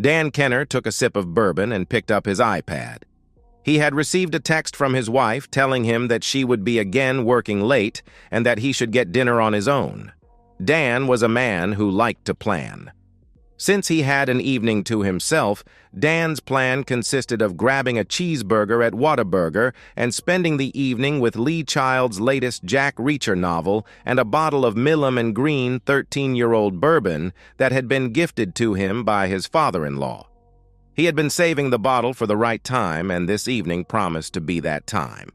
Dan Kenner took a sip of bourbon and picked up his iPad. He had received a text from his wife telling him that she would be again working late and that he should get dinner on his own. Dan was a man who liked to plan. Since he had an evening to himself, Dan's plan consisted of grabbing a cheeseburger at Whataburger and spending the evening with Lee Child's latest Jack Reacher novel and a bottle of Milam & Green 13-year-old bourbon that had been gifted to him by his father-in-law. He had been saving the bottle for the right time, and this evening promised to be that time.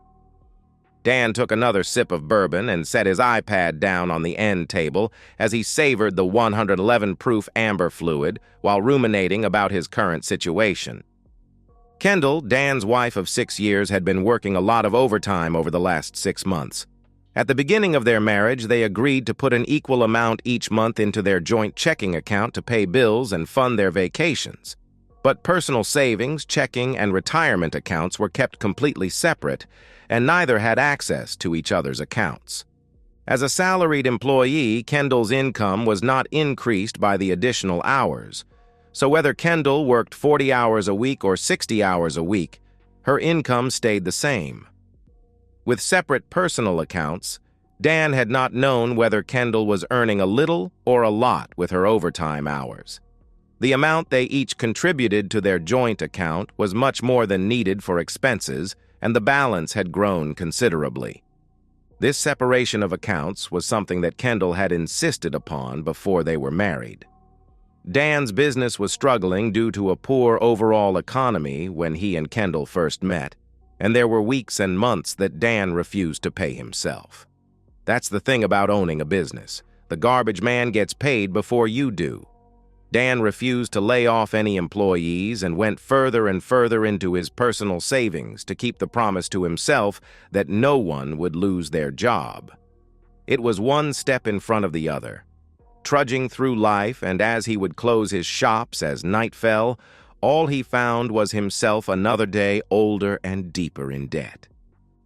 Dan took another sip of bourbon and set his iPad down on the end table as he savored the 111-proof amber fluid while ruminating about his current situation. Kendall, Dan's wife of 6 years, had been working a lot of overtime over the last 6 months. At the beginning of their marriage, they agreed to put an equal amount each month into their joint checking account to pay bills and fund their vacations. But personal savings, checking, and retirement accounts were kept completely separate, and neither had access to each other's accounts. As a salaried employee, Kendall's income was not increased by the additional hours. So whether Kendall worked 40 hours a week or 60 hours a week, her income stayed the same. With separate personal accounts, Dan had not known whether Kendall was earning a little or a lot with her overtime hours. The amount they each contributed to their joint account was much more than needed for expenses, and the balance had grown considerably. This separation of accounts was something that Kendall had insisted upon before they were married. Dan's business was struggling due to a poor overall economy when he and Kendall first met, and there were weeks and months that Dan refused to pay himself. That's the thing about owning a business. The garbage man gets paid before you do. Dan refused to lay off any employees and went further and further into his personal savings to keep the promise to himself that no one would lose their job. It was one step in front of the other. Trudging through life, and as he would close his shops as night fell, all he found was himself another day older and deeper in debt.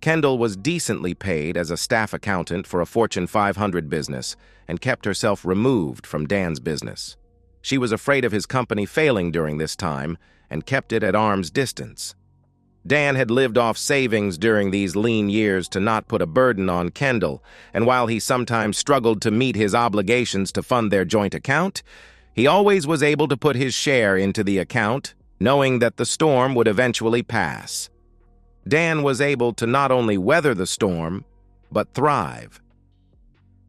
Kendall was decently paid as a staff accountant for a Fortune 500 business and kept herself removed from Dan's business. She was afraid of his company failing during this time and kept it at arm's distance. Dan had lived off savings during these lean years to not put a burden on Kendall, and while he sometimes struggled to meet his obligations to fund their joint account, he always was able to put his share into the account, knowing that the storm would eventually pass. Dan was able to not only weather the storm, but thrive.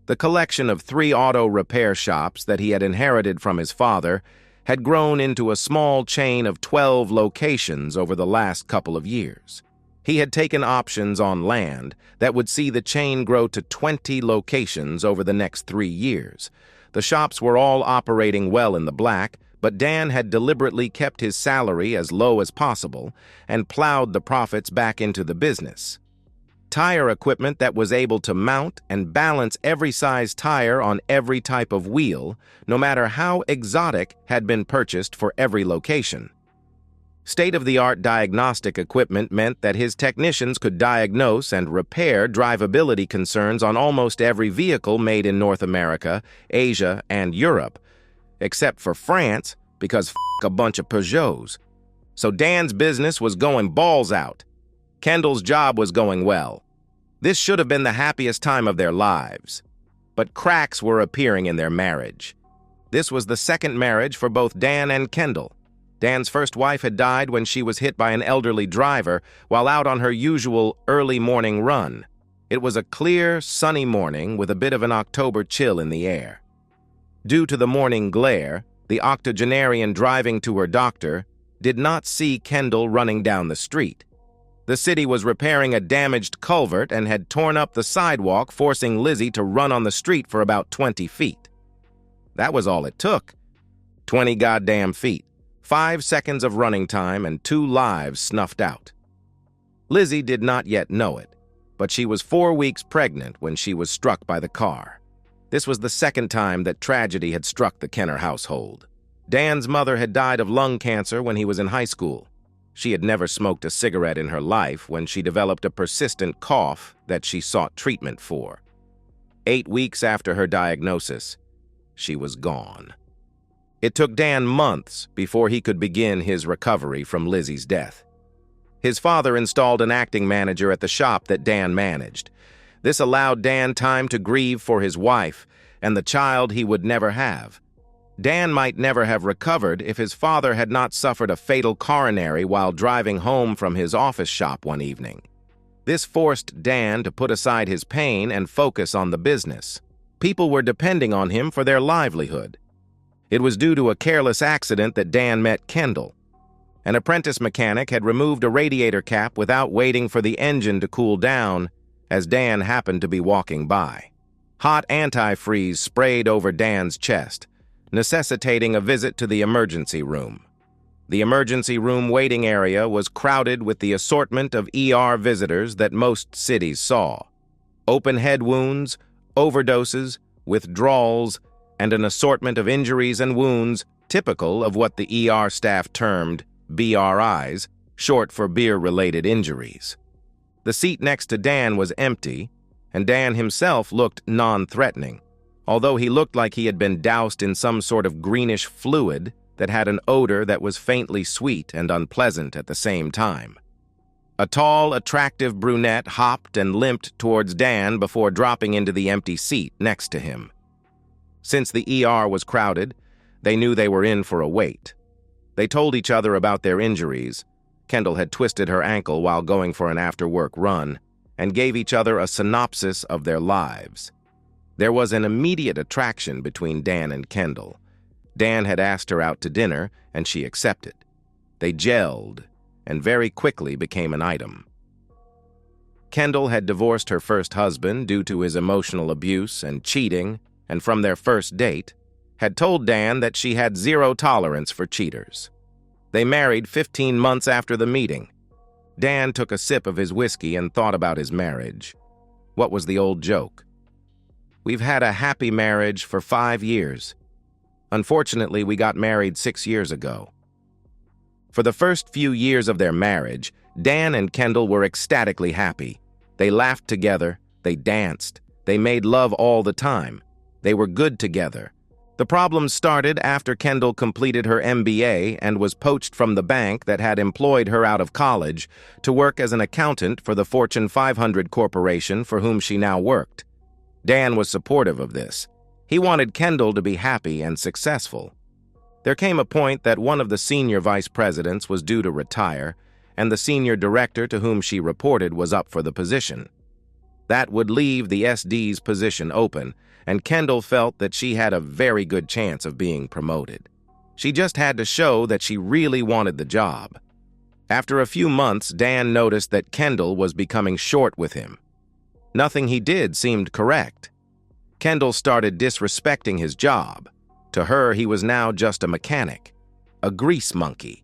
The collection of 3 auto repair shops that he had inherited from his father had grown into a small chain of 12 locations over the last couple of years. He had taken options on land that would see the chain grow to 20 locations over the next 3 years. The shops were all operating well in the black, but Dan had deliberately kept his salary as low as possible and plowed the profits back into the business. Tire equipment that was able to mount and balance every size tire on every type of wheel, no matter how exotic, had been purchased for every location. State-of-the-art diagnostic equipment meant that his technicians could diagnose and repair drivability concerns on almost every vehicle made in North America, Asia, and Europe, except for France, because a bunch of Peugeots. So Dan's business was going balls out. Kendall's job was going well. This should have been the happiest time of their lives. But cracks were appearing in their marriage. This was the second marriage for both Dan and Kendall. Dan's first wife had died when she was hit by an elderly driver while out on her usual early morning run. It was a clear, sunny morning with a bit of an October chill in the air. Due to the morning glare, the octogenarian driving to her doctor did not see Kendall running down the street. The city was repairing a damaged culvert and had torn up the sidewalk, forcing Lizzie to run on the street for about 20 feet. That was all it took. 20 goddamn feet, 5 seconds of running time, and 2 lives snuffed out. Lizzie did not yet know it, but she was 4 weeks pregnant when she was struck by the car. This was the second time that tragedy had struck the Kenner household. Dan's mother had died of lung cancer when he was in high school. She had never smoked a cigarette in her life when she developed a persistent cough that she sought treatment for. 8 weeks after her diagnosis, she was gone. It took Dan months before he could begin his recovery from Lizzie's death. His father installed an acting manager at the shop that Dan managed. This allowed Dan time to grieve for his wife and the child he would never have. Dan might never have recovered if his father had not suffered a fatal coronary while driving home from his office shop one evening. This forced Dan to put aside his pain and focus on the business. People were depending on him for their livelihood. It was due to a careless accident that Dan met Kendall. An apprentice mechanic had removed a radiator cap without waiting for the engine to cool down as Dan happened to be walking by. Hot antifreeze sprayed over Dan's chest, necessitating a visit to the emergency room. The emergency room waiting area was crowded with the assortment of ER visitors that most cities saw. Open head wounds, overdoses, withdrawals, and an assortment of injuries and wounds typical of what the ER staff termed BRIs, short for beer-related injuries. The seat next to Dan was empty, and Dan himself looked non-threatening, although he looked like he had been doused in some sort of greenish fluid that had an odor that was faintly sweet and unpleasant at the same time. A tall, attractive brunette hopped and limped towards Dan before dropping into the empty seat next to him. Since the ER was crowded, they knew they were in for a wait. They told each other about their injuries. Kendall had twisted her ankle while going for an after-work run, and gave each other a synopsis of their lives. There was an immediate attraction between Dan and Kendall. Dan had asked her out to dinner, and she accepted. They gelled, and very quickly became an item. Kendall had divorced her first husband due to his emotional abuse and cheating, and from their first date, had told Dan that she had zero tolerance for cheaters. They married 15 months after the meeting. Dan took a sip of his whiskey and thought about his marriage. What was the old joke? We've had a happy marriage for 5 years. Unfortunately, we got married 6 years ago. For the first few years of their marriage, Dan and Kendall were ecstatically happy. They laughed together, they danced, they made love all the time. They were good together. The problems started after Kendall completed her MBA and was poached from the bank that had employed her out of college to work as an accountant for the Fortune 500 corporation for whom she now worked. Dan was supportive of this. He wanted Kendall to be happy and successful. There came a point that one of the senior vice presidents was due to retire, and the senior director to whom she reported was up for the position. That would leave the SD's position open, and Kendall felt that she had a very good chance of being promoted. She just had to show that she really wanted the job. After a few months, Dan noticed that Kendall was becoming short with him. Nothing he did seemed correct. Kendall started disrespecting his job. To her, he was now just a mechanic, a grease monkey.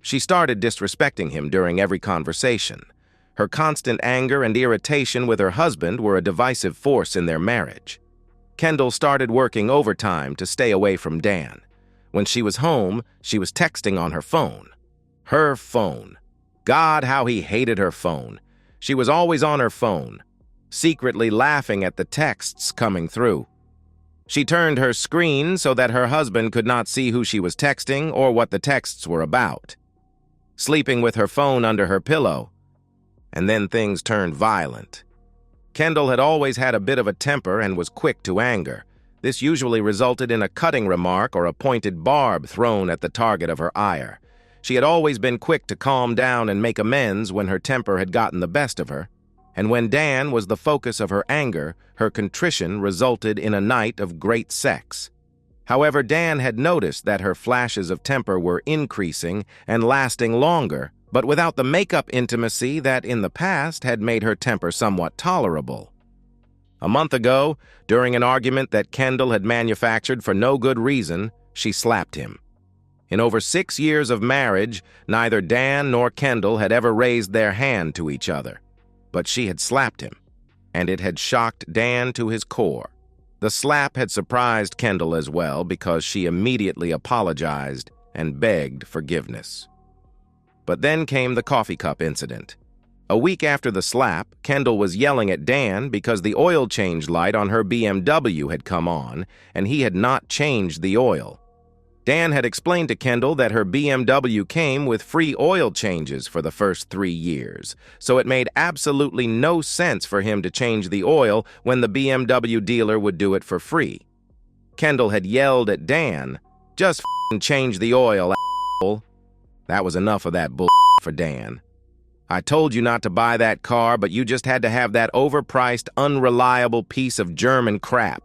She started disrespecting him during every conversation. Her constant anger and irritation with her husband were a divisive force in their marriage. Kendall started working overtime to stay away from Dan. When she was home, she was texting on her phone. Her phone. God, how he hated her phone. She was always on her phone, secretly laughing at the texts coming through. She turned her screen so that her husband could not see who she was texting or what the texts were about. Sleeping with her phone under her pillow. And then things turned violent. Kendall had always had a bit of a temper and was quick to anger. This usually resulted in a cutting remark or a pointed barb thrown at the target of her ire. She had always been quick to calm down and make amends when her temper had gotten the best of her. And when Dan was the focus of her anger, her contrition resulted in a night of great sex. However, Dan had noticed that her flashes of temper were increasing and lasting longer, but without the make-up intimacy that in the past had made her temper somewhat tolerable. A month ago, during an argument that Kendall had manufactured for no good reason, she slapped him. In over 6 years of marriage, neither Dan nor Kendall had ever raised their hand to each other. But she had slapped him, and it had shocked Dan to his core. The slap had surprised Kendall as well because she immediately apologized and begged forgiveness. But then came the coffee cup incident. A week after the slap, Kendall was yelling at Dan because the oil change light on her BMW had come on, and he had not changed the oil. Dan had explained to Kendall that her BMW came with free oil changes for the first 3 years, so it made absolutely no sense for him to change the oil when the BMW dealer would do it for free. Kendall had yelled at Dan, "Just f***ing change the oil, asshole." That was enough of that bull for Dan. "I told you not to buy that car, but you just had to have that overpriced, unreliable piece of German crap.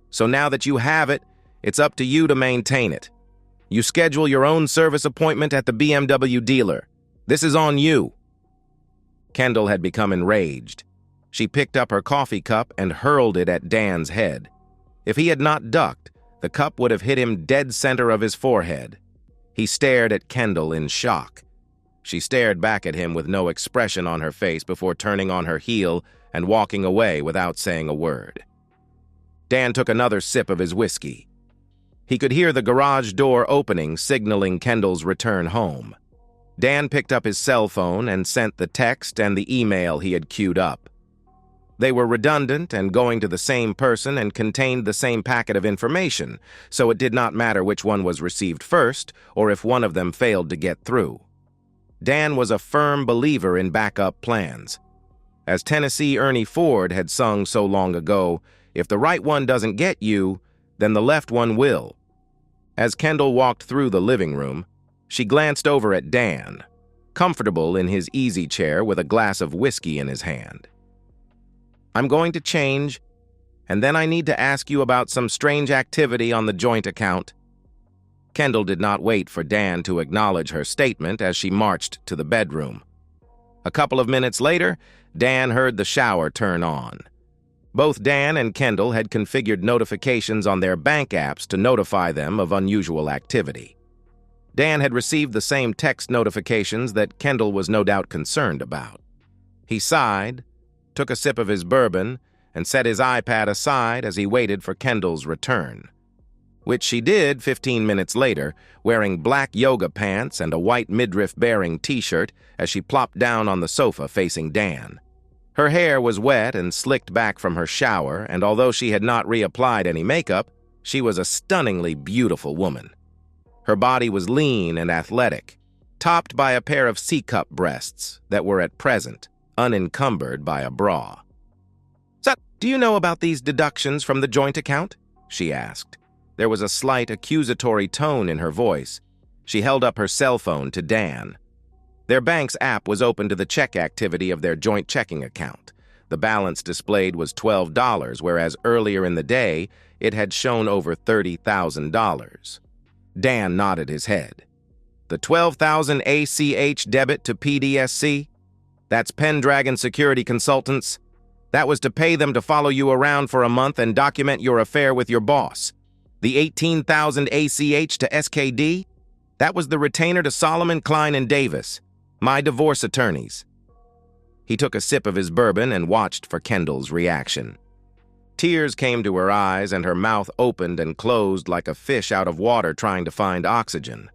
So now that you have it, it's up to you to maintain it. You schedule your own service appointment at the BMW dealer. This is on you." Kendall had become enraged. She picked up her coffee cup and hurled it at Dan's head. If he had not ducked, the cup would have hit him dead center of his forehead. He stared at Kendall in shock. She stared back at him with no expression on her face before turning on her heel and walking away without saying a word. Dan took another sip of his whiskey. He could hear the garage door opening, signaling Kendall's return home. Dan picked up his cell phone and sent the text and the email he had queued up. They were redundant and going to the same person and contained the same packet of information, so it did not matter which one was received first or if one of them failed to get through. Dan was a firm believer in backup plans. As Tennessee Ernie Ford had sung so long ago, "If the right one doesn't get you, then the left one will." As Kendall walked through the living room, she glanced over at Dan, comfortable in his easy chair with a glass of whiskey in his hand. "I'm going to change, and then I need to ask you about some strange activity on the joint account." Kendall did not wait for Dan to acknowledge her statement as she marched to the bedroom. A couple of minutes later, Dan heard the shower turn on. Both Dan and Kendall had configured notifications on their bank apps to notify them of unusual activity. Dan had received the same text notifications that Kendall was no doubt concerned about. He sighed, took a sip of his bourbon, and set his iPad aside as he waited for Kendall's return, which she did 15 minutes later, wearing black yoga pants and a white midriff-bearing t-shirt as she plopped down on the sofa facing Dan. Her hair was wet and slicked back from her shower, and although she had not reapplied any makeup, she was a stunningly beautiful woman. Her body was lean and athletic, topped by a pair of C-cup breasts that were at present unencumbered by a bra. "So, do you know about these deductions from the joint account?" she asked. There was a slight accusatory tone in her voice. She held up her cell phone to Dan. Their bank's app was open to the check activity of their joint checking account. The balance displayed was $12, whereas earlier in the day, it had shown over $30,000. Dan nodded his head. "The $12,000 ACH debit to PDSC? That's Pendragon Security Consultants. That was to pay them to follow you around for a month and document your affair with your boss. The $18,000 ACH to SKD? That was the retainer to Solomon, Klein, and Davis, my divorce attorneys." He took a sip of his bourbon and watched for Kendall's reaction. Tears came to her eyes and her mouth opened and closed like a fish out of water trying to find oxygen.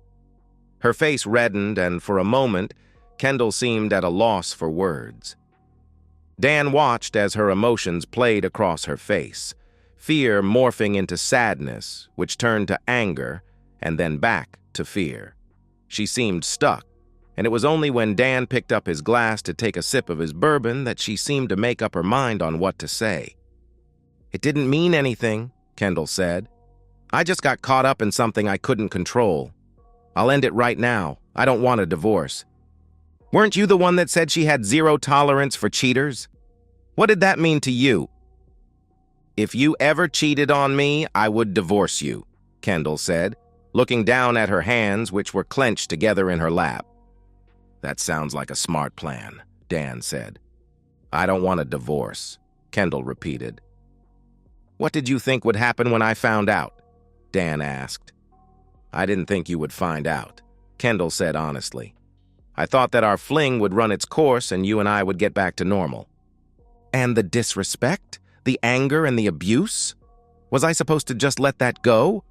Her face reddened, and for a moment, Kendall seemed at a loss for words. Dan watched as her emotions played across her face, fear morphing into sadness, which turned to anger, and then back to fear. She seemed stuck, and it was only when Dan picked up his glass to take a sip of his bourbon that she seemed to make up her mind on what to say. "It didn't mean anything," Kendall said. "I just got caught up in something I couldn't control. I'll end it right now. I don't want a divorce." "Weren't you the one that said she had zero tolerance for cheaters? What did that mean to you?" "If you ever cheated on me, I would divorce you," Kendall said, looking down at her hands, which were clenched together in her lap. "That sounds like a smart plan," Dan said. "I don't want a divorce," Kendall repeated. "What did you think would happen when I found out?" Dan asked. "I didn't think you would find out," Kendall said honestly. "I thought that our fling would run its course and you and I would get back to normal." "And the disrespect? The anger and the abuse? Was I supposed to just let that go?"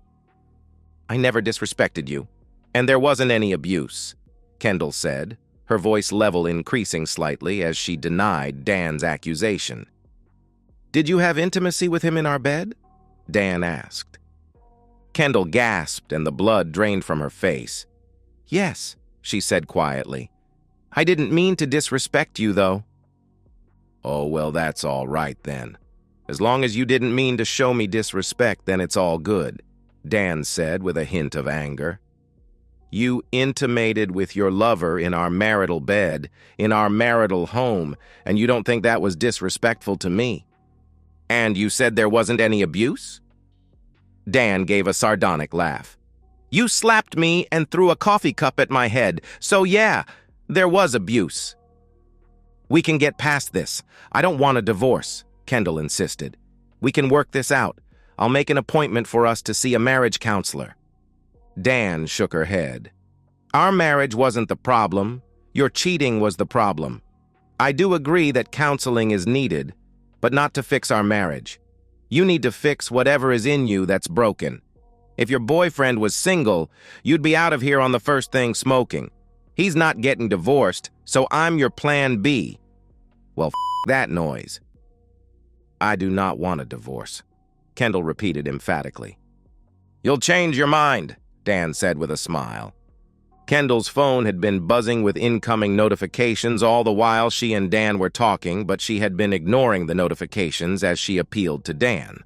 "I never disrespected you, and there wasn't any abuse," Kendall said, her voice level increasing slightly as she denied Dan's accusation. "Did you have intimacy with him in our bed?" Dan asked. Kendall gasped and the blood drained from her face. "Yes," she said quietly. "I didn't mean to disrespect you, though." "Oh, well, that's all right then. As long as you didn't mean to show me disrespect, then it's all good," Dan said with a hint of anger. "You intimated with your lover in our marital bed, in our marital home, and you don't think that was disrespectful to me? And you said there wasn't any abuse?" Dan gave a sardonic laugh. "You slapped me and threw a coffee cup at my head, so yeah, there was abuse." "We can get past this. I don't want a divorce," Kendall insisted. "We can work this out. I'll make an appointment for us to see a marriage counselor." Dan shook her head. "Our marriage wasn't the problem. Your cheating was the problem. I do agree that counseling is needed, but not to fix our marriage. You need to fix whatever is in you that's broken. If your boyfriend was single, you'd be out of here on the first thing smoking. He's not getting divorced, so I'm your plan B." "Well, that noise." "I do not want a divorce," Kendall repeated emphatically. "You'll change your mind," Dan said with a smile. Kendall's phone had been buzzing with incoming notifications all the while she and Dan were talking, but she had been ignoring the notifications as she appealed to Dan.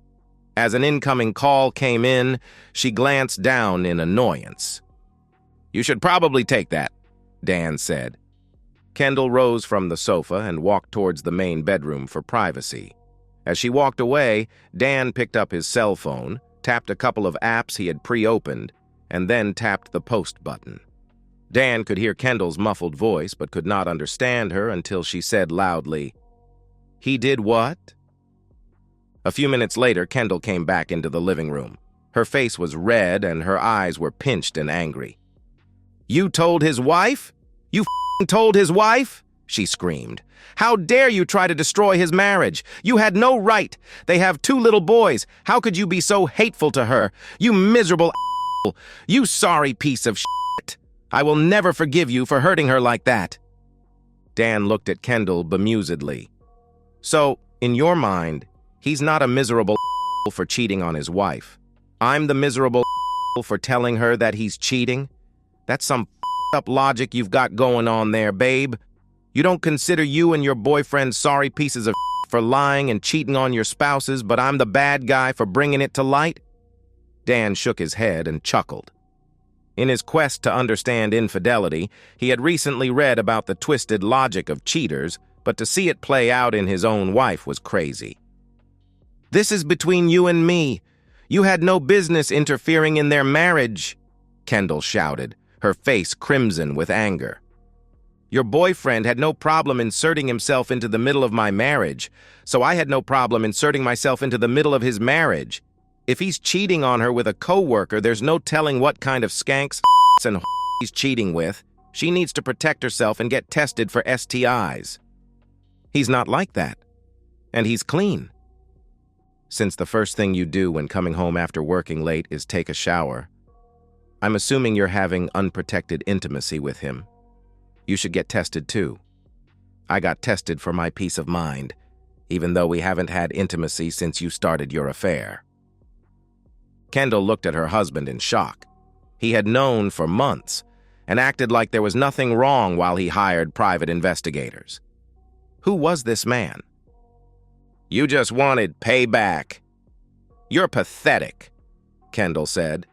As an incoming call came in, she glanced down in annoyance. "You should probably take that," Dan said. Kendall rose from the sofa and walked towards the main bedroom for privacy. As she walked away, Dan picked up his cell phone, tapped a couple of apps he had pre-opened, and then tapped the post button. Dan could hear Kendall's muffled voice but could not understand her until she said loudly, "He did what?" A few minutes later, Kendall came back into the living room. Her face was red and her eyes were pinched and angry. "You told his wife? You told his wife?" she screamed. "How dare you try to destroy his marriage? You had no right. They have 2 little boys. How could you be so hateful to her? You miserable You sorry piece of shit. I will never forgive you for hurting her like that." Dan looked at Kendall bemusedly. "So, in your mind, he's not a miserable for cheating on his wife. I'm the miserable for telling her that he's cheating? That's some up logic you've got going on there, babe. You don't consider you and your boyfriend sorry pieces of for lying and cheating on your spouses, but I'm the bad guy for bringing it to light?" Dan shook his head and chuckled. In his quest to understand infidelity, he had recently read about the twisted logic of cheaters, but to see it play out in his own wife was crazy. "This is between you and me. You had no business interfering in their marriage," Kendall shouted, her face crimson with anger. "Your boyfriend had no problem inserting himself into the middle of my marriage, so I had no problem inserting myself into the middle of his marriage. If he's cheating on her with a coworker, there's no telling what kind of skanks and he's cheating with. She needs to protect herself and get tested for STIs. He's not like that. And he's clean. Since the first thing you do when coming home after working late is take a shower, I'm assuming you're having unprotected intimacy with him. You should get tested too. I got tested for my peace of mind, even though we haven't had intimacy since you started your affair." Kendall looked at her husband in shock. He had known for months and acted like there was nothing wrong while he hired private investigators. Who was this man? "You just wanted payback." "You're pathetic," Kendall said.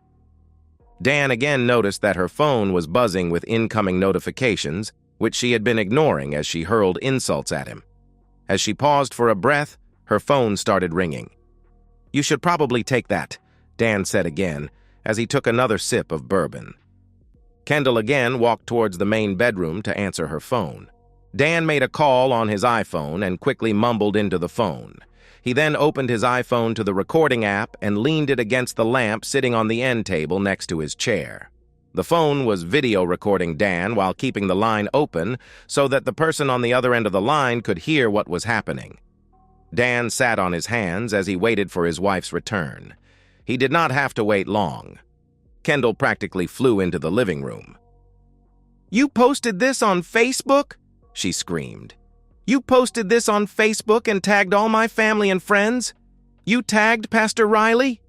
Dan again noticed that her phone was buzzing with incoming notifications, which she had been ignoring as she hurled insults at him. As she paused for a breath, her phone started ringing. "You should probably take that," Dan said again, as he took another sip of bourbon. Kendall again walked towards the main bedroom to answer her phone. Dan made a call on his iPhone and quickly mumbled into the phone. He then opened his iPhone to the recording app and leaned it against the lamp sitting on the end table next to his chair. The phone was video recording Dan while keeping the line open so that the person on the other end of the line could hear what was happening. Dan sat on his hands as he waited for his wife's return. He did not have to wait long. Kendall practically flew into the living room. "You posted this on Facebook?" she screamed. "You posted this on Facebook and tagged all my family and friends? You tagged Pastor Riley?"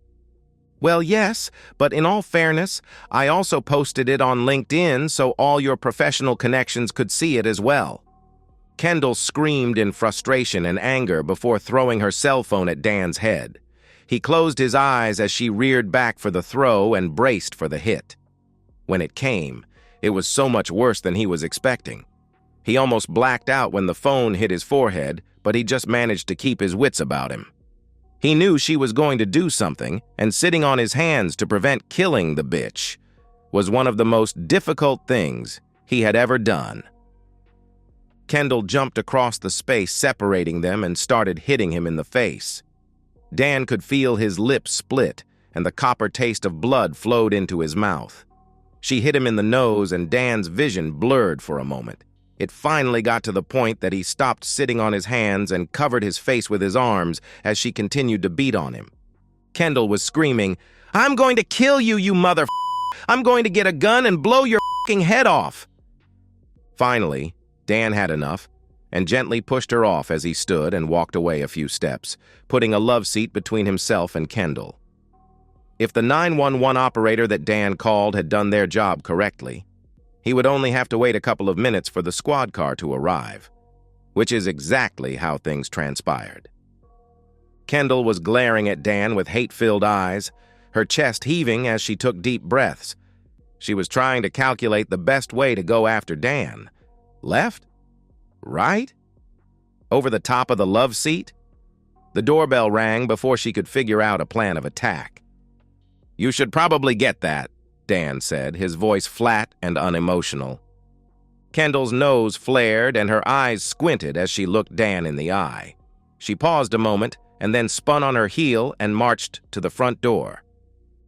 Well, yes, but in all fairness, I also posted it on LinkedIn so all your professional connections could see it as well. Kendall screamed in frustration and anger before throwing her cell phone at Dan's head. He closed his eyes as she reared back for the throw and braced for the hit. When it came, it was so much worse than he was expecting. He almost blacked out when the phone hit his forehead, but he just managed to keep his wits about him. He knew she was going to do something, and sitting on his hands to prevent killing the bitch was one of the most difficult things he had ever done. Kendall jumped across the space separating them and started hitting him in the face. Dan could feel his lips split, and the copper taste of blood flowed into his mouth. She hit him in the nose, and Dan's vision blurred for a moment. It finally got to the point that he stopped sitting on his hands and covered his face with his arms as she continued to beat on him. Kendall was screaming, "I'm going to kill you, you mother. I'm going to get a gun and blow your head off." Finally, Dan had enough and gently pushed her off as he stood and walked away a few steps, putting a love seat between himself and Kendall. If the 911 operator that Dan called had done their job correctly, he would only have to wait a couple of minutes for the squad car to arrive, which is exactly how things transpired. Kendall was glaring at Dan with hate-filled eyes, her chest heaving as she took deep breaths. She was trying to calculate the best way to go after Dan. Left? Right? Over the top of the love seat? The doorbell rang before she could figure out a plan of attack. "You should probably get that," Dan said, his voice flat and unemotional. Kendall's nose flared and her eyes squinted as she looked Dan in the eye. She paused a moment and then spun on her heel and marched to the front door.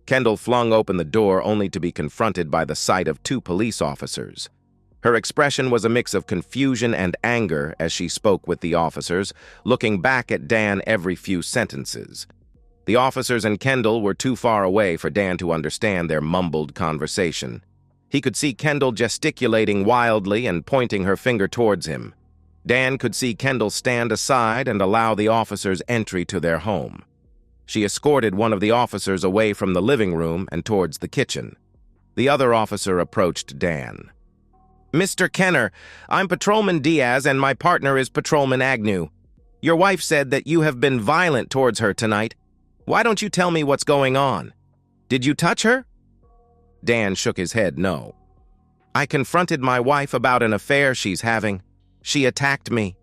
Kendall flung open the door only to be confronted by the sight of 2 police officers. Her expression was a mix of confusion and anger as she spoke with the officers, looking back at Dan every few sentences. The officers and Kendall were too far away for Dan to understand their mumbled conversation. He could see Kendall gesticulating wildly and pointing her finger towards him. Dan could see Kendall stand aside and allow the officers entry to their home. She escorted one of the officers away from the living room and towards the kitchen. The other officer approached Dan. "Mr. Kenner, I'm Patrolman Diaz and my partner is Patrolman Agnew. Your wife said that you have been violent towards her tonight. Why don't you tell me what's going on? Did you touch her?" Dan shook his head no. "I confronted my wife about an affair she's having. She attacked me."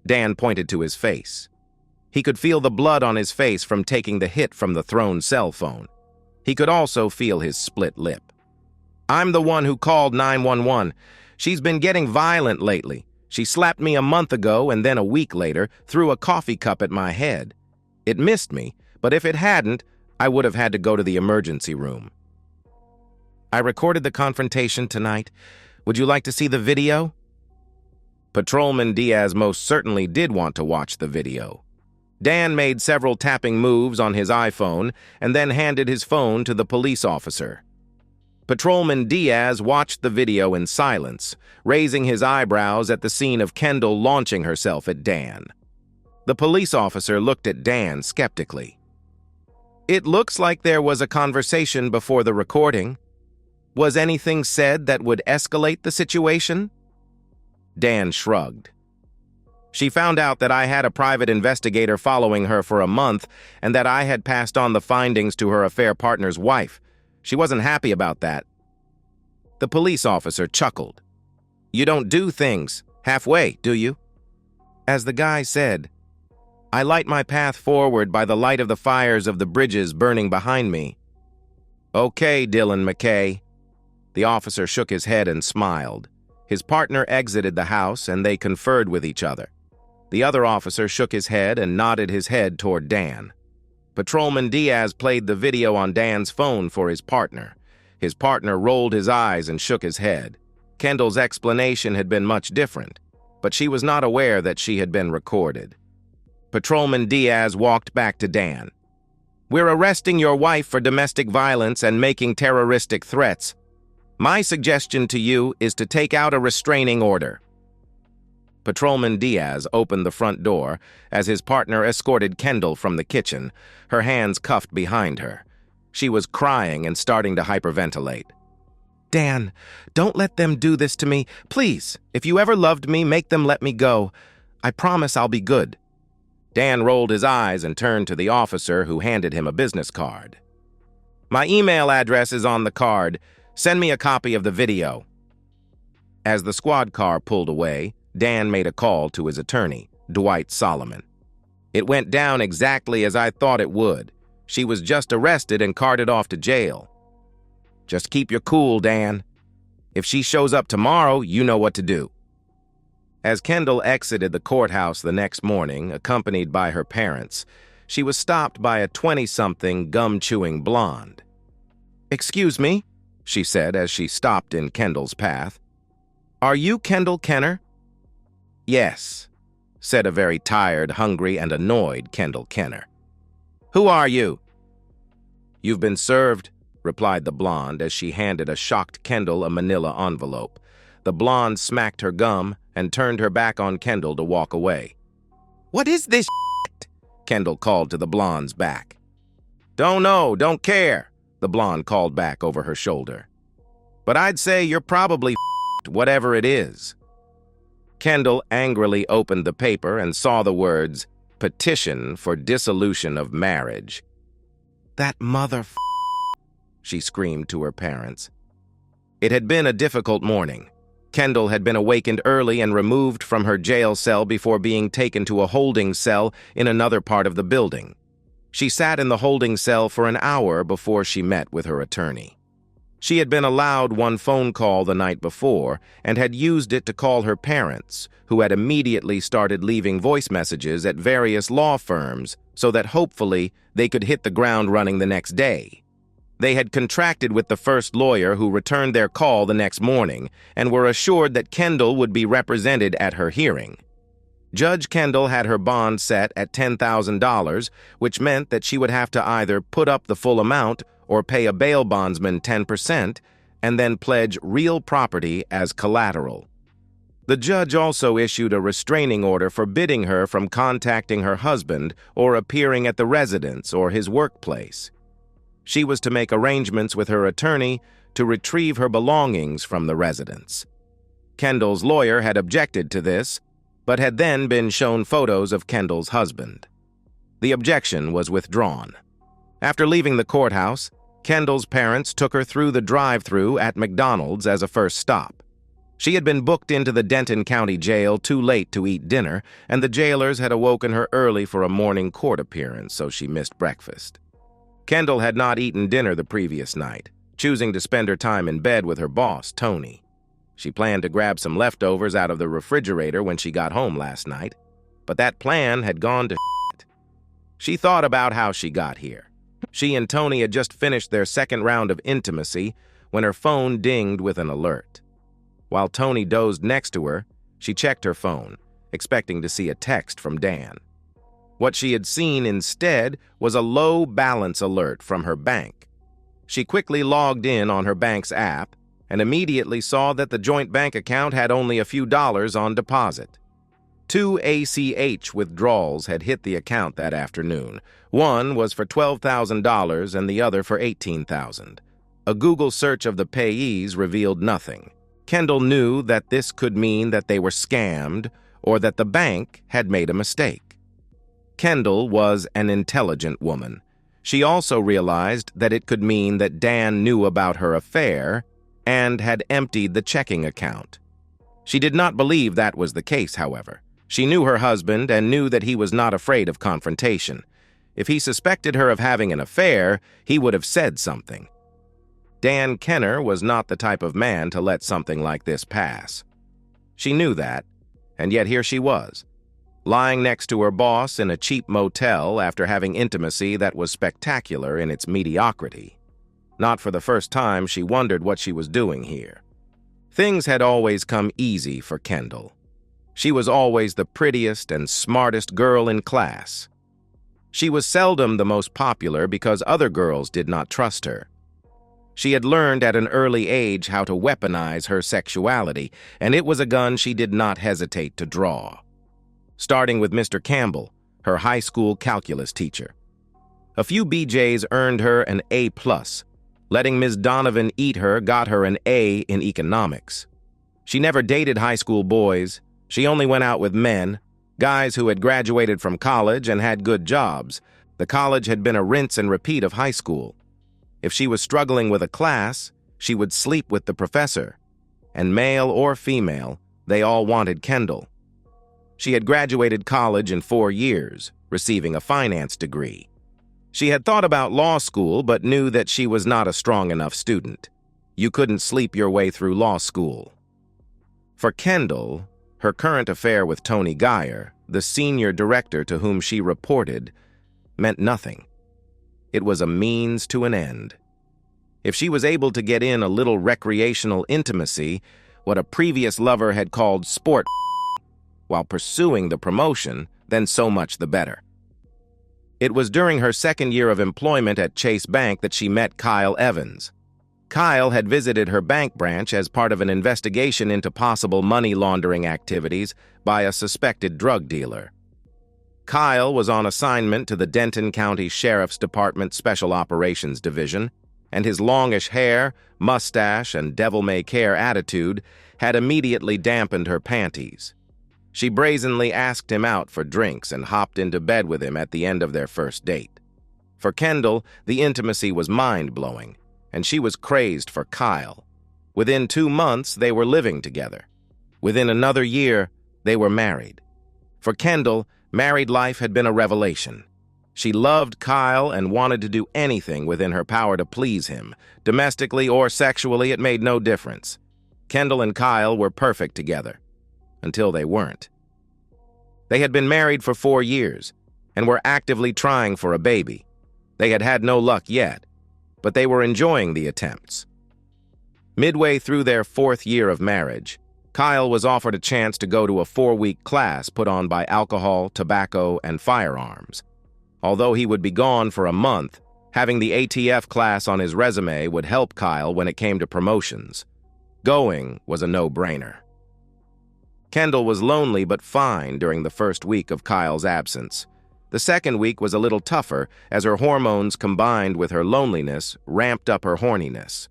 Dan pointed to his face. He could feel the blood on his face from taking the hit from the thrown cell phone. He could also feel his split lip. "I'm the one who called 911. She's been getting violent lately. She slapped me a month ago and then a week later threw a coffee cup at my head. It missed me, but if it hadn't, I would have had to go to the emergency room. I recorded the confrontation tonight. Would you like to see the video?" Patrolman Diaz most certainly did want to watch the video. Dan made several tapping moves on his iPhone and then handed his phone to the police officer. Patrolman Diaz watched the video in silence, raising his eyebrows at the scene of Kendall launching herself at Dan. The police officer looked at Dan skeptically. "It looks like there was a conversation before the recording. Was anything said that would escalate the situation?" Dan shrugged. "She found out that I had a private investigator following her for a month and that I had passed on the findings to her affair partner's wife. She wasn't happy about that." The police officer chuckled. "You don't do things halfway, do you?" As the guy said, "I light my path forward by the light of the fires of the bridges burning behind me." "Okay, Dylan McKay." The officer shook his head and smiled. His partner exited the house and they conferred with each other. The other officer shook his head and nodded his head toward Dan. Patrolman Diaz played the video on Dan's phone for his partner. His partner rolled his eyes and shook his head. Kendall's explanation had been much different, but she was not aware that she had been recorded. Patrolman Diaz walked back to Dan. "We're arresting your wife for domestic violence and making terroristic threats. My suggestion to you is to take out a restraining order." Patrolman Diaz opened the front door as his partner escorted Kendall from the kitchen, her hands cuffed behind her. She was crying and starting to hyperventilate. Dan, don't let them do this to me. Please, if you ever loved me, make them let me go. I promise I'll be good. Dan rolled his eyes and turned to the officer who handed him a business card. My email address is on the card. Send me a copy of the video. As the squad car pulled away, Dan made a call to his attorney, Dwight Solomon. It went down exactly as I thought it would. She was just arrested and carted off to jail. Just keep your cool, Dan. If she shows up tomorrow, you know what to do. As Kendall exited the courthouse the next morning, accompanied by her parents, she was stopped by a 20-something gum-chewing blonde. "Excuse me," she said as she stopped in Kendall's path. "Are you Kendall Kenner?" "Yes," said a very tired, hungry, and annoyed Kendall Kenner. "Who are you?" "You've been served," replied the blonde as she handed a shocked Kendall a manila envelope. The blonde smacked her gum and turned her back on Kendall to walk away. "What is this shit?" Kendall called to the blonde's back. "Don't know, don't care," the blonde called back over her shoulder. "But I'd say you're probably whatever it is." Kendall angrily opened the paper and saw the words, "Petition for dissolution of marriage." "That she screamed to her parents. It had been a difficult morning. Kendall had been awakened early and removed from her jail cell before being taken to a holding cell in another part of the building. She sat in the holding cell for an hour before she met with her attorney. She had been allowed one phone call the night before and had used it to call her parents, who had immediately started leaving voice messages at various law firms so that hopefully they could hit the ground running the next day. They had contracted with the first lawyer who returned their call the next morning and were assured that Kendall would be represented at her hearing. Judge Kendall had her bond set at $10,000, which meant that she would have to either put up the full amount or pay a bail bondsman 10% and then pledge real property as collateral. The judge also issued a restraining order forbidding her from contacting her husband or appearing at the residence or his workplace. She was to make arrangements with her attorney to retrieve her belongings from the residence. Kendall's lawyer had objected to this, but had then been shown photos of Kendall's husband. The objection was withdrawn. After leaving the courthouse, Kendall's parents took her through the drive-thru at McDonald's as a first stop. She had been booked into the Denton County Jail too late to eat dinner, and the jailers had awoken her early for a morning court appearance, so she missed breakfast. Kendall had not eaten dinner the previous night, choosing to spend her time in bed with her boss, Tony. She planned to grab some leftovers out of the refrigerator when she got home last night, but that plan had gone to shit. She thought about how she got here. She and Tony had just finished their second round of intimacy when her phone dinged with an alert. While Tony dozed next to her, she checked her phone, expecting to see a text from Dan. What she had seen instead was a low balance alert from her bank. She quickly logged in on her bank's app and immediately saw that the joint bank account had only a few dollars on deposit. 2 ACH withdrawals had hit the account that afternoon. One was for $12,000 and the other for $18,000. A Google search of the payees revealed nothing. Kendall knew that this could mean that they were scammed or that the bank had made a mistake. Kendall was an intelligent woman. She also realized that it could mean that Dan knew about her affair and had emptied the checking account. She did not believe that was the case, however. She knew her husband and knew that he was not afraid of confrontation. If he suspected her of having an affair, he would have said something. Dan Kenner was not the type of man to let something like this pass. She knew that, and yet here she was, lying next to her boss in a cheap motel after having intimacy that was spectacular in its mediocrity. Not for the first time, she wondered what she was doing here. Things had always come easy for Kendall. She was always the prettiest and smartest girl in class. She was seldom the most popular because other girls did not trust her. She had learned at an early age how to weaponize her sexuality, and it was a gun she did not hesitate to draw. Starting with Mr. Campbell, her high school calculus teacher. A few BJs earned her an A+. Letting Ms. Donovan eat her got her an A in economics. She never dated high school boys. She only went out with men, guys who had graduated from college and had good jobs. The college had been a rinse and repeat of high school. If she was struggling with a class, she would sleep with the professor. And male or female, they all wanted Kendall. She had graduated college in 4 years, receiving a finance degree. She had thought about law school but knew that she was not a strong enough student. You couldn't sleep your way through law school. For Kendall, her current affair with Tony Geyer, the senior director to whom she reported, meant nothing. It was a means to an end. If she was able to get in a little recreational intimacy, what a previous lover had called sport, while pursuing the promotion, then so much the better. It was during her second year of employment at Chase Bank that she met Kyle Evans. Kyle had visited her bank branch as part of an investigation into possible money laundering activities by a suspected drug dealer. Kyle was on assignment to the Denton County Sheriff's Department Special Operations Division, and his longish hair, mustache, and devil-may-care attitude had immediately dampened her panties. She brazenly asked him out for drinks and hopped into bed with him at the end of their first date. For Kendall, the intimacy was mind-blowing, and she was crazed for Kyle. Within 2 months, they were living together. Within another year, they were married. For Kendall, married life had been a revelation. She loved Kyle and wanted to do anything within her power to please him. Domestically or sexually, it made no difference. Kendall and Kyle were perfect together. Until they weren't. They had been married for 4 years and were actively trying for a baby. They had had no luck yet, but they were enjoying the attempts. Midway through their 4th year of marriage, Kyle was offered a chance to go to a 4-week class put on by Alcohol, Tobacco, and Firearms. Although he would be gone for a month, having the ATF class on his resume would help Kyle when it came to promotions. Going was a no-brainer. Kendall was lonely but fine during the first week of Kyle's absence. The second week was a little tougher as her hormones combined with her loneliness ramped up her horniness.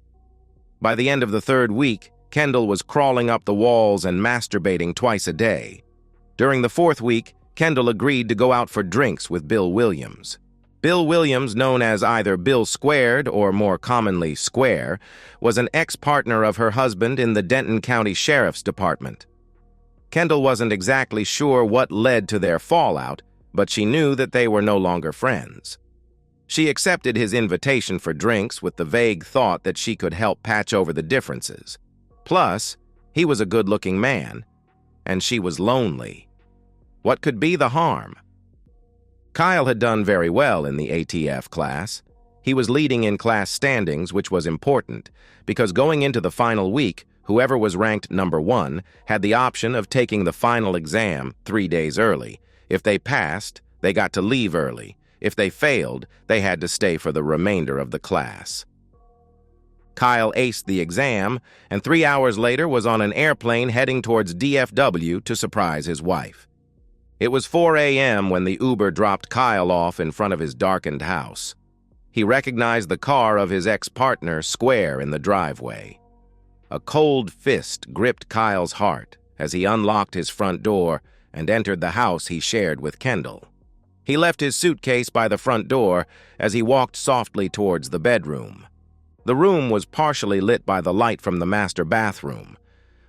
By the end of the 3rd week, Kendall was crawling up the walls and masturbating twice a day. During the 4th week, Kendall agreed to go out for drinks with Bill Williams. Bill Williams, known as either Bill Squared or more commonly Square, was an ex-partner of her husband in the Denton County Sheriff's Department. Kendall wasn't exactly sure what led to their fallout, but she knew that they were no longer friends. She accepted his invitation for drinks with the vague thought that she could help patch over the differences. Plus, he was a good-looking man, and she was lonely. What could be the harm? Kyle had done very well in the ATF class. He was leading in class standings, which was important, because going into the final week, whoever was ranked number 1 had the option of taking the final exam 3 days early. If they passed, they got to leave early. If they failed, they had to stay for the remainder of the class. Kyle aced the exam, and 3 hours later was on an airplane heading towards DFW to surprise his wife. It was 4 a.m. when the Uber dropped Kyle off in front of his darkened house. He recognized the car of his ex-partner Square in the driveway. A cold fist gripped Kyle's heart as he unlocked his front door and entered the house he shared with Kendall. He left his suitcase by the front door as he walked softly towards the bedroom. The room was partially lit by the light from the master bathroom.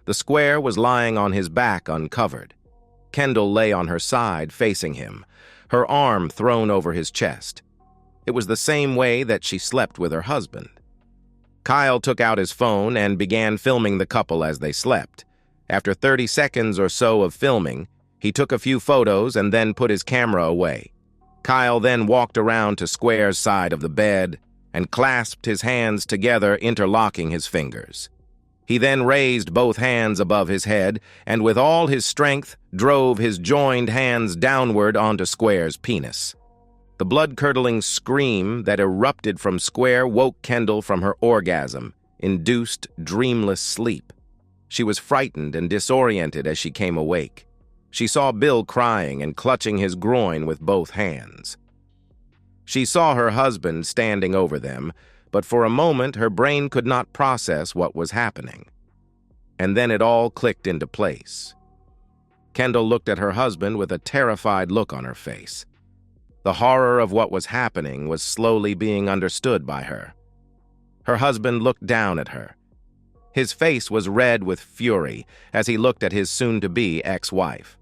The Square was lying on his back uncovered. Kendall lay on her side facing him, her arm thrown over his chest. It was the same way that she slept with her husband. Kyle took out his phone and began filming the couple as they slept. After 30 seconds or so of filming, he took a few photos and then put his camera away. Kyle then walked around to Square's side of the bed and clasped his hands together, interlocking his fingers. He then raised both hands above his head and with all his strength drove his joined hands downward onto Square's penis. The blood-curdling scream that erupted from Square woke Kendall from her orgasm-induced, dreamless sleep. She was frightened and disoriented as she came awake. She saw Bill crying and clutching his groin with both hands. She saw her husband standing over them, but for a moment her brain could not process what was happening. And then it all clicked into place. Kendall looked at her husband with a terrified look on her face. The horror of what was happening was slowly being understood by her. Her husband looked down at her. His face was red with fury as he looked at his soon-to-be ex-wife.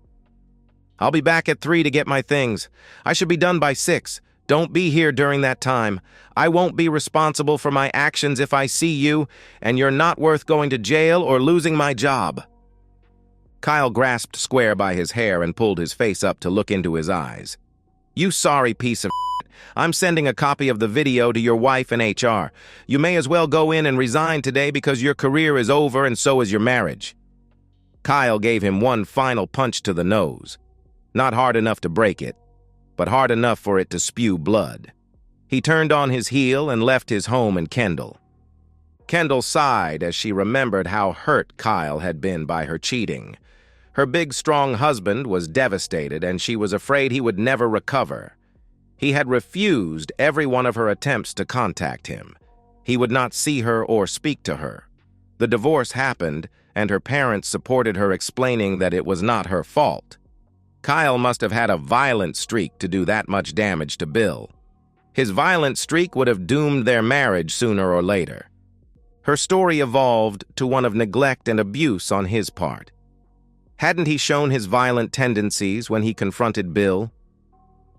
"I'll be back at 3 to get my things. I should be done by 6. Don't be here during that time. I won't be responsible for my actions if I see you, and you're not worth going to jail or losing my job." Kyle grasped Square by his hair and pulled his face up to look into his eyes. "You sorry piece of shit. I'm sending a copy of the video to your wife and HR. You may as well go in and resign today because your career is over and so is your marriage." Kyle gave him one final punch to the nose. Not hard enough to break it, but hard enough for it to spew blood. He turned on his heel and left his home in Kendall. Kendall sighed as she remembered how hurt Kyle had been by her cheating. Her big, strong husband was devastated, and she was afraid he would never recover. He had refused every one of her attempts to contact him. He would not see her or speak to her. The divorce happened, and her parents supported her, explaining that it was not her fault. Kyle must have had a violent streak to do that much damage to Bill. His violent streak would have doomed their marriage sooner or later. Her story evolved to one of neglect and abuse on his part. Hadn't he shown his violent tendencies when he confronted Bill?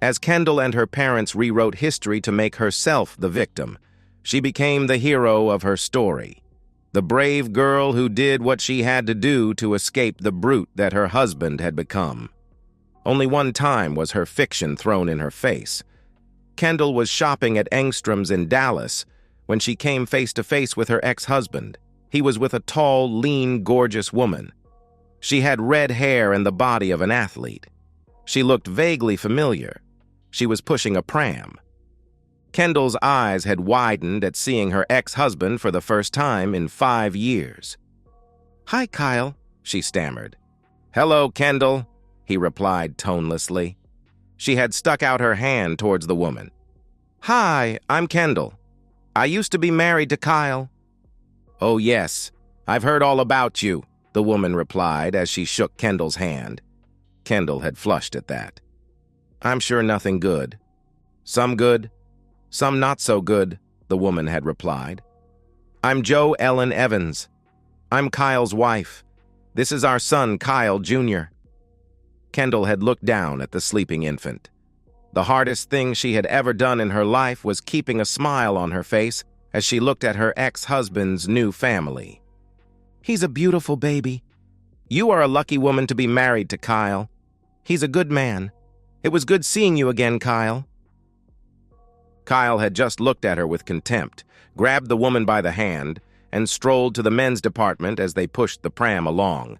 As Kendall and her parents rewrote history to make herself the victim, she became the hero of her story. The brave girl who did what she had to do to escape the brute that her husband had become. Only one time was her fiction thrown in her face. Kendall was shopping at Engstrom's in Dallas when she came face to face with her ex-husband. He was with a tall, lean, gorgeous woman. She had red hair and the body of an athlete. She looked vaguely familiar. She was pushing a pram. Kendall's eyes had widened at seeing her ex-husband for the first time in 5 years. "Hi, Kyle," she stammered. "Hello, Kendall," he replied tonelessly. She had stuck out her hand towards the woman. "Hi, I'm Kendall. I used to be married to Kyle." "Oh, yes, I've heard all about you," the woman replied as she shook Kendall's hand. Kendall had flushed at that. "I'm sure nothing good. Some good, some not so good," the woman had replied. "I'm Jo Ellen Evans. I'm Kyle's wife. This is our son, Kyle Jr." Kendall had looked down at the sleeping infant. The hardest thing she had ever done in her life was keeping a smile on her face as she looked at her ex-husband's new family. "He's a beautiful baby. You are a lucky woman to be married to Kyle. He's a good man. It was good seeing you again, Kyle." Kyle had just looked at her with contempt, grabbed the woman by the hand, and strolled to the men's department as they pushed the pram along.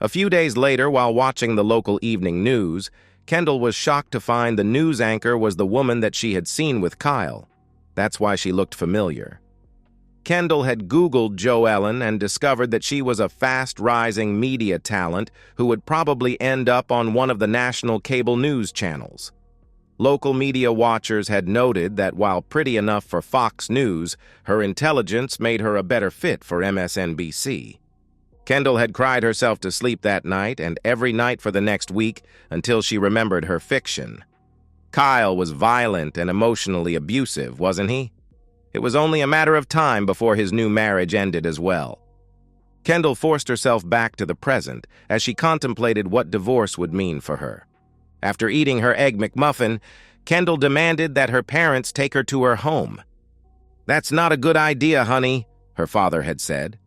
A few days later, while watching the local evening news, Kendall was shocked to find the news anchor was the woman that she had seen with Kyle. That's why she looked familiar. Kendall had Googled Jo Ellen and discovered that she was a fast-rising media talent who would probably end up on one of the national cable news channels. Local media watchers had noted that while pretty enough for Fox News, her intelligence made her a better fit for MSNBC. Kendall had cried herself to sleep that night and every night for the next week until she remembered her fiction. Kyle was violent and emotionally abusive, wasn't he? It was only a matter of time before his new marriage ended as well. Kendall forced herself back to the present as she contemplated what divorce would mean for her. After eating her Egg McMuffin, Kendall demanded that her parents take her to her home. "That's not a good idea, honey," her father had said.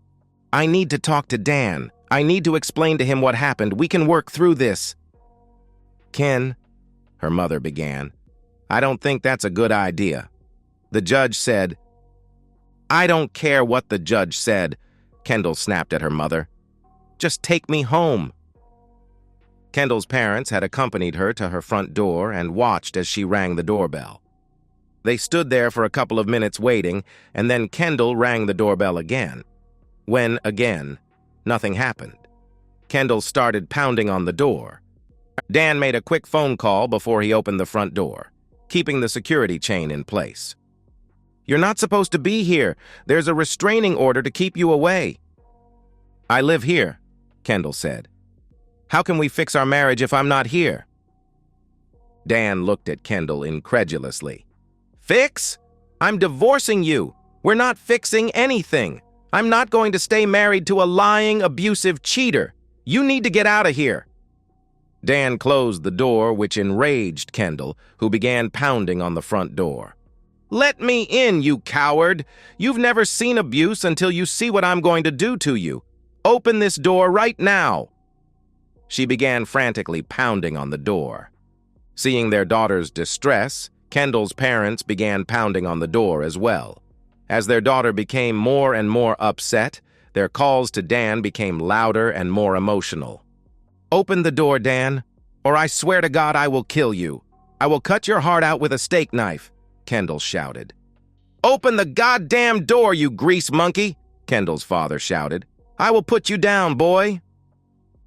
"I need to talk to Dan. I need to explain to him what happened. We can work through this." "Ken," her mother began, "I don't think that's a good idea." The judge said, "I don't care what the judge said," Kendall snapped at her mother. "Just take me home." Kendall's parents had accompanied her to her front door and watched as she rang the doorbell. They stood there for a couple of minutes waiting, and then Kendall rang the doorbell again. When, again, nothing happened. Kendall started pounding on the door. Dan made a quick phone call before he opened the front door. keeping the security chain in place. "You're not supposed to be here. There's a restraining order to keep you away." "I live here," Kendall said. "How can we fix our marriage if I'm not here?" Dan looked at Kendall incredulously. "Fix? I'm divorcing you. We're not fixing anything. I'm not going to stay married to a lying, abusive cheater. You need to get out of here." Dan closed the door, which enraged Kendall, who began pounding on the front door. "Let me in, you coward! You've never seen abuse until you see what I'm going to do to you. Open this door right now!" She began frantically pounding on the door. Seeing their daughter's distress, Kendall's parents began pounding on the door as well. As their daughter became more and more upset, their calls to Dan became louder and more emotional. "Open the door, Dan, or I swear to God I will kill you. I will cut your heart out with a steak knife," Kendall shouted. "Open the goddamn door, you grease monkey," Kendall's father shouted. "I will put you down, boy."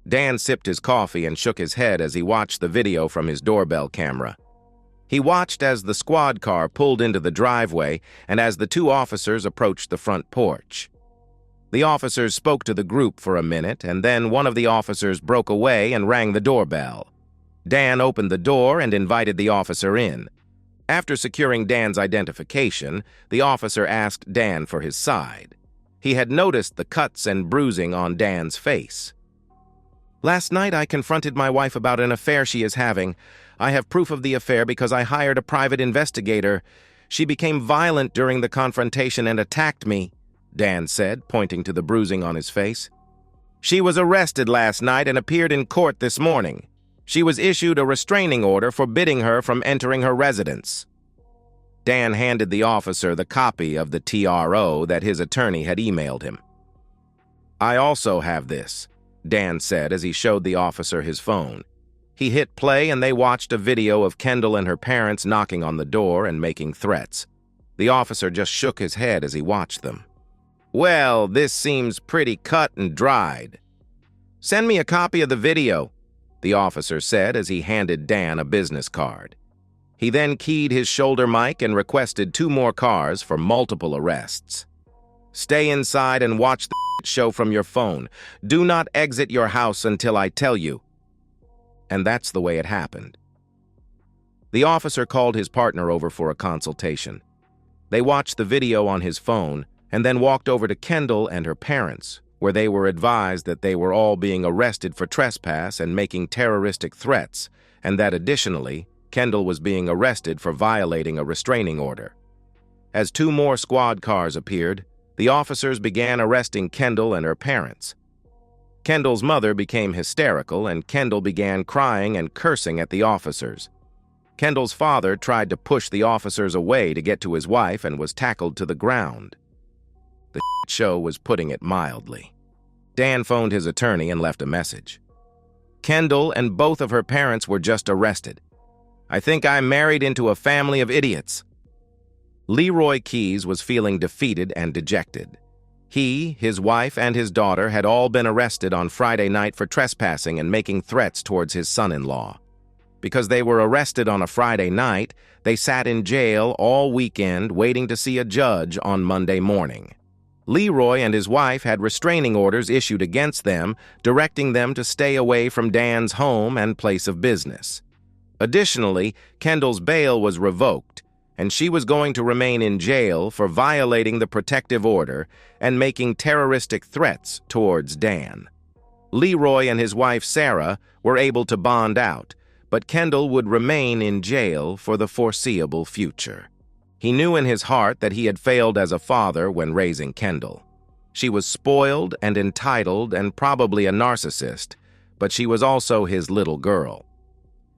Dan sipped his coffee and shook his head as he watched the video from his doorbell camera. He watched as the squad car pulled into the driveway and as the two officers approached the front porch. The officers spoke to the group for a minute, and then one of the officers broke away and rang the doorbell. Dan opened the door and invited the officer in. After securing Dan's identification, the officer asked Dan for his side. He had noticed the cuts and bruising on Dan's face. "Last night I confronted my wife about an affair she is having. I have proof of the affair because I hired a private investigator. She became violent during the confrontation and attacked me," Dan said, pointing to the bruising on his face. "She was arrested last night and appeared in court this morning. She was issued a restraining order forbidding her from entering her residence." Dan handed the officer the copy of the TRO that his attorney had emailed him. "I also have this," Dan said as he showed the officer his phone. He hit play and they watched a video of Kendall and her parents knocking on the door and making threats. The officer just shook his head as he watched them. "Well, this seems pretty cut and dried." "Send me a copy of the video," the officer said as he handed Dan a business card. He then keyed his shoulder mic and requested 2 more cars for multiple arrests. "Stay inside and watch the show from your phone. Do not exit your house until I tell you." And that's the way it happened. The officer called his partner over for a consultation. They watched the video on his phone and then walked over to Kendall and her parents, where they were advised that they were all being arrested for trespass and making terroristic threats, and that additionally, Kendall was being arrested for violating a restraining order. As 2 more squad cars appeared, the officers began arresting Kendall and her parents. Kendall's mother became hysterical, and Kendall began crying and cursing at the officers. Kendall's father tried to push the officers away to get to his wife and was tackled to the ground. The show was putting it mildly. Dan phoned his attorney and left a message. "Kendall and both of her parents were just arrested. I think I'm married into a family of idiots." Leroy Keyes was feeling defeated and dejected. He, his wife, and his daughter had all been arrested on Friday night for trespassing and making threats towards his son-in-law. Because they were arrested on a Friday night, they sat in jail all weekend waiting to see a judge on Monday morning. Leroy and his wife had restraining orders issued against them, directing them to stay away from Dan's home and place of business. Additionally, Kendall's bail was revoked, and she was going to remain in jail for violating the protective order and making terroristic threats towards Dan. Leroy and his wife Sarah were able to bond out, but Kendall would remain in jail for the foreseeable future. He knew in his heart that he had failed as a father when raising Kendall. She was spoiled and entitled and probably a narcissist, but she was also his little girl.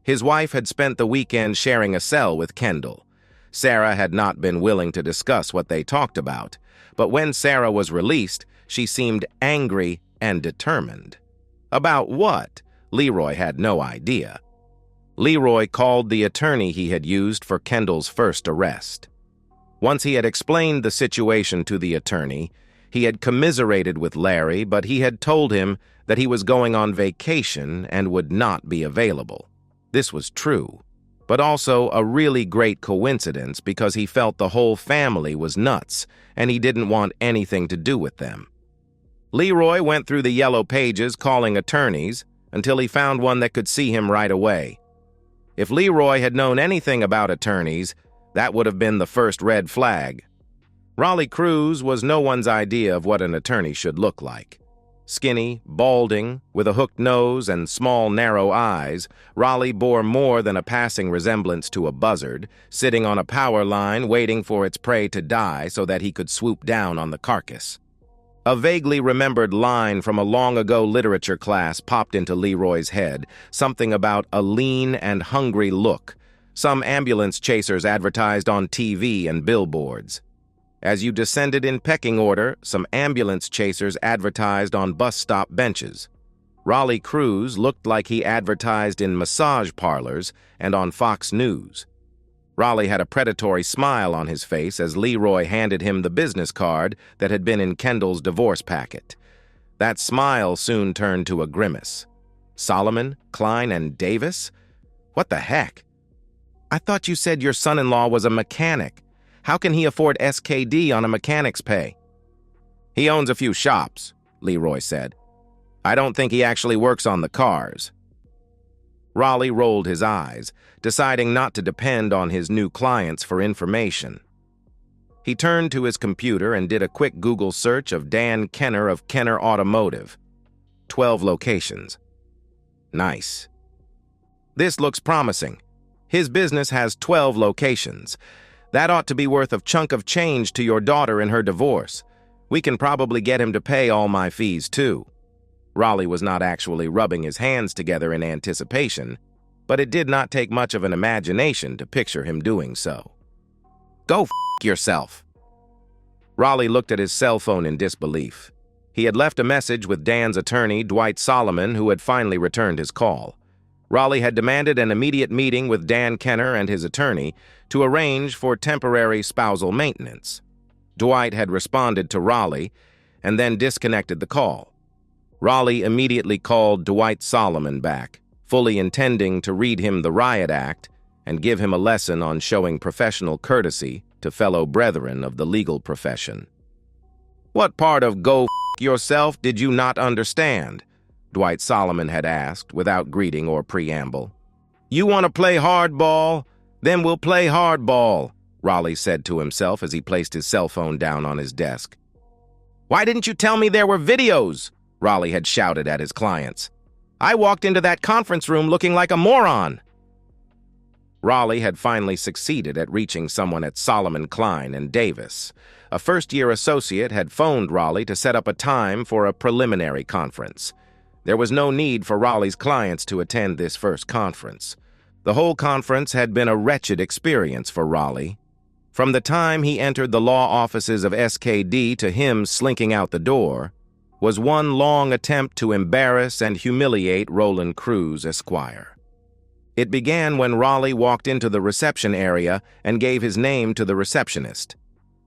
His wife had spent the weekend sharing a cell with Kendall. Sarah had not been willing to discuss what they talked about, but when Sarah was released, she seemed angry and determined. About what? Leroy had no idea. Leroy called the attorney he had used for Kendall's first arrest. Once he had explained the situation to the attorney, he had commiserated with Larry, but he had told him that he was going on vacation and would not be available. This was true. but also a really great coincidence because he felt the whole family was nuts and he didn't want anything to do with them. Leroy went through the yellow pages calling attorneys until he found one that could see him right away. If Leroy had known anything about attorneys, that would have been the first red flag. Raleigh Cruz was no one's idea of what an attorney should look like. Skinny, balding, with a hooked nose and small, narrow eyes, Raleigh bore more than a passing resemblance to a buzzard, sitting on a power line waiting for its prey to die so that he could swoop down on the carcass. A vaguely remembered line from a long-ago literature class popped into Leroy's head, something about a lean and hungry look. Some ambulance chasers advertised on TV and billboards. As you descended in pecking order, some ambulance chasers advertised on bus stop benches. Raleigh Cruz looked like he advertised in massage parlors and on Fox News. Raleigh had a predatory smile on his face as Leroy handed him the business card that had been in Kendall's divorce packet. That smile soon turned to a grimace. Solomon, Klein, and Davis? What the heck? I thought you said your son-in-law was a mechanic. How can he afford SKD on a mechanic's pay? He owns a few shops, Leroy said. I don't think he actually works on the cars. Raleigh rolled his eyes, deciding not to depend on his new clients for information. He turned to his computer and did a quick Google search of Dan Kenner of Kenner Automotive. 12 locations. Nice. This looks promising. His business has 12 locations. That ought to be worth a chunk of change to your daughter in her divorce. We can probably get him to pay all my fees, too. Raleigh was not actually rubbing his hands together in anticipation, but it did not take much of an imagination to picture him doing so. Go f*** yourself. Raleigh looked at his cell phone in disbelief. He had left a message with Dan's attorney, Dwight Solomon, who had finally returned his call. Raleigh had demanded an immediate meeting with Dan Kenner and his attorney to arrange for temporary spousal maintenance. Dwight had responded to Raleigh and then disconnected the call. Raleigh immediately called Dwight Solomon back, fully intending to read him the riot act and give him a lesson on showing professional courtesy to fellow brethren of the legal profession. What part of go f*** yourself did you not understand? Dwight Solomon had asked, without greeting or preamble. You want to play hardball? Then we'll play hardball, Raleigh said to himself as he placed his cell phone down on his desk. Why didn't you tell me there were videos? Raleigh had shouted at his clients. I walked into that conference room looking like a moron. Raleigh had finally succeeded at reaching someone at Solomon, Klein, and Davis. A first-year associate had phoned Raleigh to set up a time for a preliminary conference. There was no need for Raleigh's clients to attend this first conference. The whole conference had been a wretched experience for Raleigh. From the time he entered the law offices of SKD to him slinking out the door, was one long attempt to embarrass and humiliate Roland Cruz, Esquire. It began when Raleigh walked into the reception area and gave his name to the receptionist.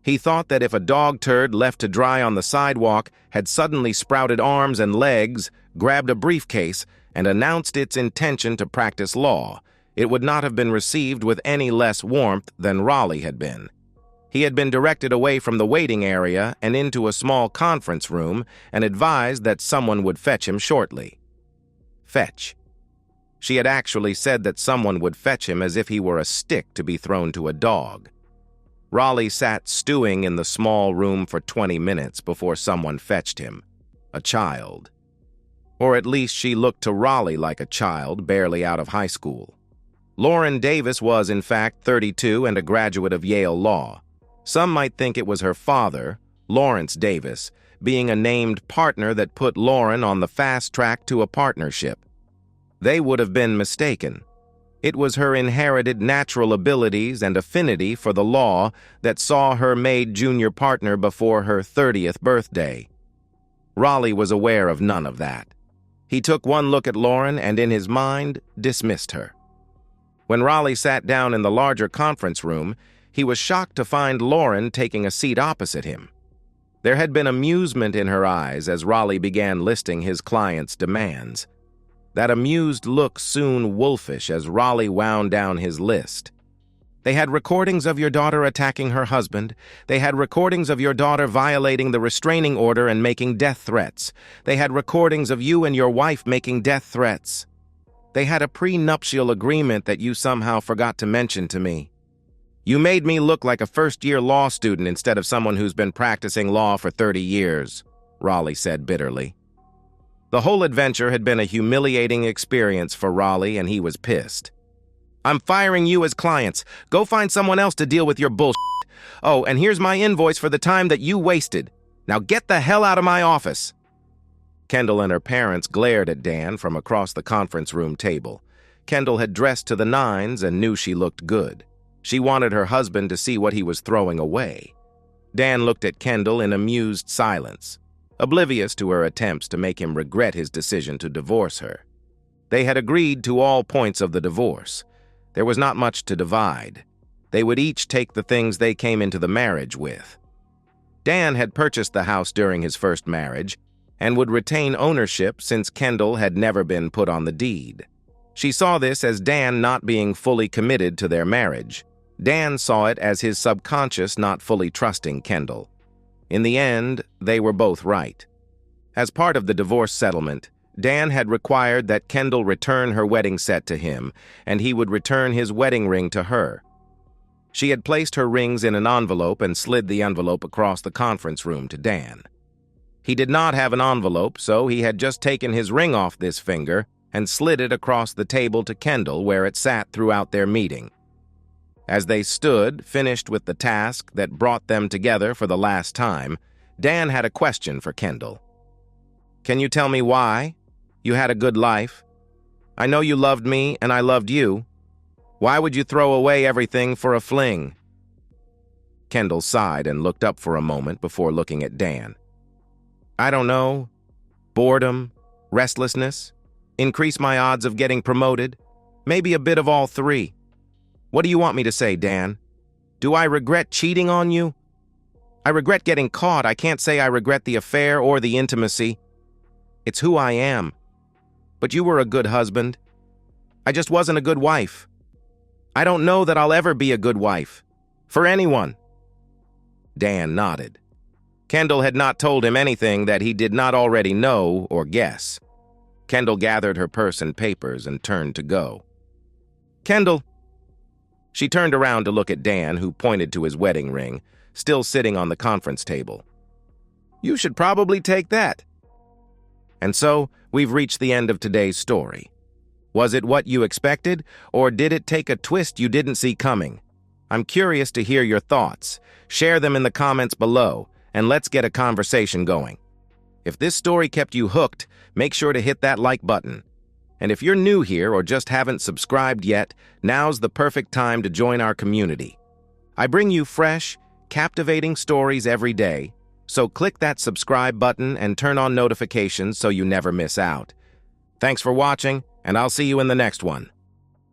He thought that if a dog turd left to dry on the sidewalk had suddenly sprouted arms and legs, grabbed a briefcase, and announced its intention to practice law, it would not have been received with any less warmth than Raleigh had been. He had been directed away from the waiting area and into a small conference room and advised that someone would fetch him shortly. Fetch. She had actually said that someone would fetch him as if he were a stick to be thrown to a dog. Raleigh sat stewing in the small room for 20 minutes before someone fetched him. A child. Or at least she looked to Raleigh like a child barely out of high school. Lauren Davis was, in fact, 32 and a graduate of Yale Law. Some might think it was her father, Lawrence Davis, being a named partner that put Lauren on the fast track to a partnership. They would have been mistaken. It was her inherited natural abilities and affinity for the law that saw her made junior partner before her 30th birthday. Raleigh was aware of none of that. He took one look at Lauren and in his mind dismissed her. When Raleigh sat down in the larger conference room, he was shocked to find Lauren taking a seat opposite him. There had been amusement in her eyes as Raleigh began listing his client's demands. That amused look soon wolfish as Raleigh wound down his list. They had recordings of your daughter attacking her husband. They had recordings of your daughter violating the restraining order and making death threats. They had recordings of you and your wife making death threats. They had a prenuptial agreement that you somehow forgot to mention to me. You made me look like a first-year law student instead of someone who's been practicing law for 30 years, Raleigh said bitterly. The whole adventure had been a humiliating experience for Raleigh, and he was pissed. I'm firing you as clients. Go find someone else to deal with your bullshit. Oh, and here's my invoice for the time that you wasted. Now get the hell out of my office. Kendall and her parents glared at Dan from across the conference room table. Kendall had dressed to the nines and knew she looked good. She wanted her husband to see what he was throwing away. Dan looked at Kendall in amused silence, oblivious to her attempts to make him regret his decision to divorce her. They had agreed to all points of the divorce. There was not much to divide. They would each take the things they came into the marriage with. Dan had purchased the house during his first marriage and would retain ownership since Kendall had never been put on the deed. She saw this as Dan not being fully committed to their marriage. Dan saw it as his subconscious not fully trusting Kendall. In the end, they were both right. As part of the divorce settlement, Dan had required that Kendall return her wedding set to him, and he would return his wedding ring to her. She had placed her rings in an envelope and slid the envelope across the conference room to Dan. He did not have an envelope, so he had just taken his ring off this finger and slid it across the table to Kendall, where it sat throughout their meeting. As they stood, finished with the task that brought them together for the last time, Dan had a question for Kendall. Can you tell me why? You had a good life. I know you loved me and I loved you. Why would you throw away everything for a fling? Kendall sighed and looked up for a moment before looking at Dan. I don't know. Boredom, restlessness, increase my odds of getting promoted, maybe a bit of all three. What do you want me to say, Dan? Do I regret cheating on you? I regret getting caught. I can't say I regret the affair or the intimacy. It's who I am. But you were a good husband. I just wasn't a good wife. I don't know that I'll ever be a good wife. For anyone. Dan nodded. Kendall had not told him anything that he did not already know or guess. Kendall gathered her purse and papers and turned to go. Kendall. She turned around to look at Dan, who pointed to his wedding ring, still sitting on the conference table. You should probably take that. And so, we've reached the end of today's story. Was it what you expected, or did it take a twist you didn't see coming? I'm curious to hear your thoughts. Share them in the comments below, and let's get a conversation going. If this story kept you hooked, make sure to hit that like button. And if you're new here or just haven't subscribed yet, now's the perfect time to join our community. I bring you fresh, captivating stories every day, so click that subscribe button and turn on notifications so you never miss out. Thanks for watching, and I'll see you in the next one.